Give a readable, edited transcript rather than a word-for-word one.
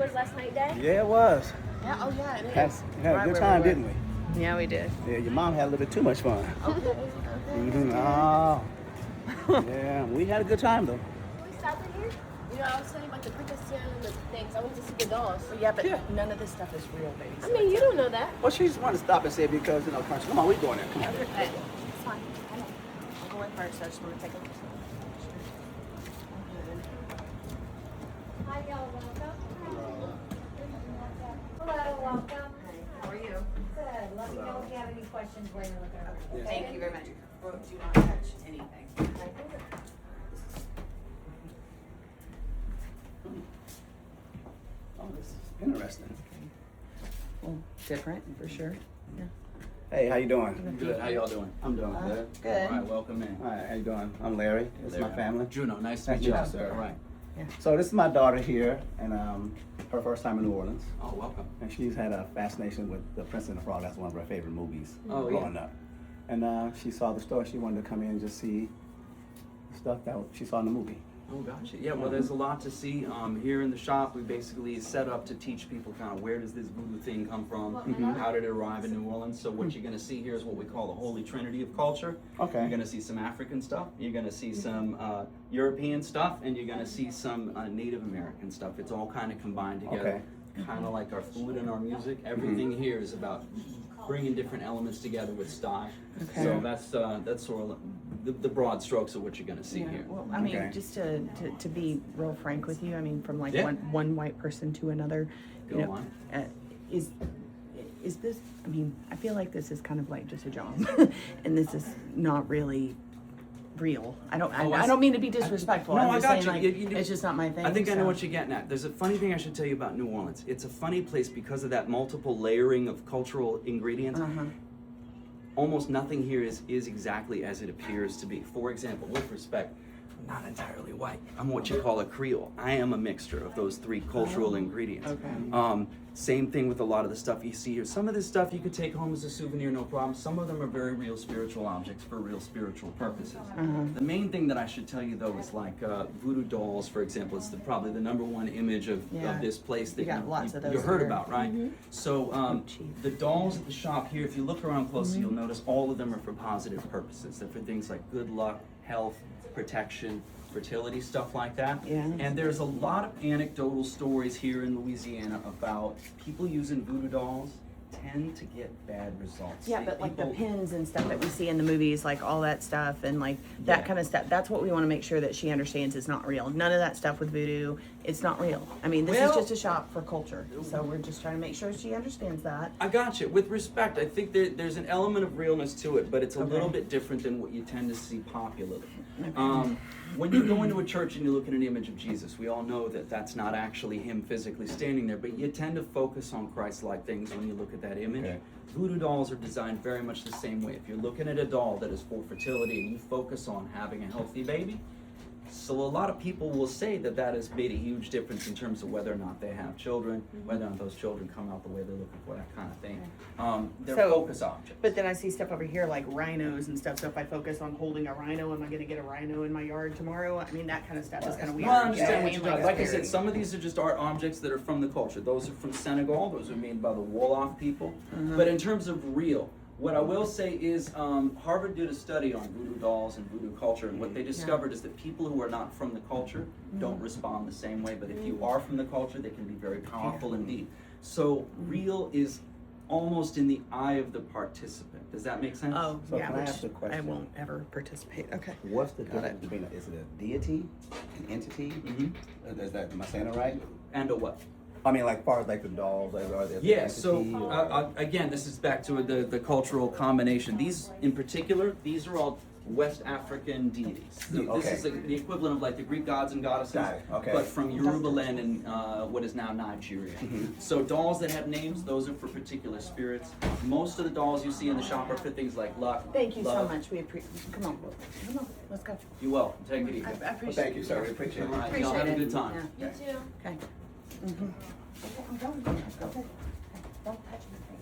was last night, Dad? Yeah, it was. Yeah, oh yeah, it is. Had a Right good where time, we were. didn't we? Yeah, we did. Yeah, your mom had a little bit too much fun. Okay, Oh. Yeah, we had a good time though. Can we stop in here? You know, I was telling you about the princess and the things. I went to see the dolls. Yeah, but Yeah. none of this stuff is real, baby. I mean, you don't know that. Well, she just wanted to stop and say because, Crunch. Come on, we going there. Come on. Hey, it's fine. I know. I'll go in first. I just want to take a look. Hi, y'all. Welcome. Hello, welcome. How are you? Good. Let me know if you have any questions while you're looking around. Thank you very much. Do not touch anything. Oh, this is interesting. Well, different for sure. Yeah. Hey, how you doing? Good. How y'all doing? I'm doing good. Good. All right, welcome in. All right, how you doing? I'm Larry. This is my family. Juno, nice to Thank meet you, you, sir. All right. So this is my daughter here, and her first time in New Orleans. Oh, welcome. And she's had a fascination with The Prince and the Frog. That's one of her favorite movies Oh, growing up. And she saw the store. She wanted to come in and just see the stuff that she saw in the movie. Oh, gotcha. Yeah, well, there's a lot to see. Here in the shop, we basically set up to teach people kind of where does this voodoo thing come from, how did it arrive in New Orleans. So what you're going to see here is what we call the Holy Trinity of culture. Okay. You're going to see some African stuff, you're going to see some European stuff, and you're going to see some Native American stuff. It's all kind of combined together. Okay. Kind of like our food and our music. Everything here is about bringing different elements together with style. Okay. So that's sort of the broad strokes of what you're going to see Yeah. here. Well, I mean, Okay. just to be real frank with you, I mean, from like Yeah. one white person to another, Go on. is this? I mean, I feel like this is kind of like just a job, and this is not really real. I don't mean to be disrespectful. No, I'm I just got saying, you. like, You- it's just not my thing. I think I know so. what you're getting at. There's a funny thing I should tell you about New Orleans. It's a funny place because of that multiple layering of cultural ingredients. Almost nothing here is exactly as it appears to be. For example, with respect, I'm not entirely white. I'm what you call a Creole. I am a mixture of those three cultural ingredients. Okay. Same thing with a lot of the stuff you see here. Some of this stuff you could take home as a souvenir, no problem. Some of them are very real spiritual objects for real spiritual purposes. The main thing that I should tell you though is like voodoo dolls, for example. It's probably the #1 image of this place that We got lots of those you heard here. about, right? So the dolls at the shop here, if you look around closely, you'll notice all of them are for positive purposes. They're for things like good luck, health, protection, fertility, stuff like that. Yeah. And there's a lot of anecdotal stories here in Louisiana about people using voodoo dolls tend to get bad results. Yeah, but like the People- pins and stuff that we see in the movies, like all that stuff and like that Yeah. kind of stuff, that's what we want to make sure that she understands is not real. None of that stuff with voodoo, it's not real. I mean, this is Well- just a shop for culture. So we're just trying to make sure she understands that. I got you. With respect, I think there's an element of realness to it, but it's a little bit different than what you tend to see popularly. When you go into a church and you look at an image of Jesus, we all know that that's not actually him physically standing there, but you tend to focus on Christ-like things when you look at that image. Okay. Voodoo dolls are designed very much the same way. If you're looking at a doll that is for fertility and you focus on having a healthy baby, so a lot of people will say that that has made a huge difference in terms of whether or not they have children, whether or not those children come out the way they're looking for, that kind of thing. They're So- focus objects. But then I see stuff over here like rhinos and stuff. So if I focus on holding a rhino, am I going to get a rhino in my yard tomorrow? I mean, that kind of stuff is kind of weird. Well, I you know understand what I you're mean? talking. Like I it's said, weird. some of these are just art objects that are from the culture. Those are from Senegal. Those are made by the Wolof people. But in terms of real, what I will say is Harvard did a study on voodoo dolls and voodoo culture, and what they discovered is that people who are not from the culture don't respond the same way, but if you are from the culture, they can be very powerful indeed. So real is almost in the eye of the participant. Does that make sense? Oh, So yeah, can I which ask a question? I won't ever participate. Okay. What's the difference between is it a deity, an entity? Is that, am I saying it right? And a what? I mean, like far as like the dolls, like are there Yeah, so again, this is back to the cultural combination. These in particular, these are all West African deities. So Okay. This is the equivalent of like the Greek gods and goddesses, Got it, okay. but from Yoruba land and what is now Nigeria. So dolls that have names, those are for particular spirits. Most of the dolls you see in the shop are for things like luck. Thank you so love. much. We appreciate. Come on, let's go. You're welcome. Take it easy. I Well, appreciate. thank you, sir. We appreciate All it. right, y'all have a Appreciate good time. Yeah. You too. Okay. Okay, I'm going. Okay. Don't touch anything.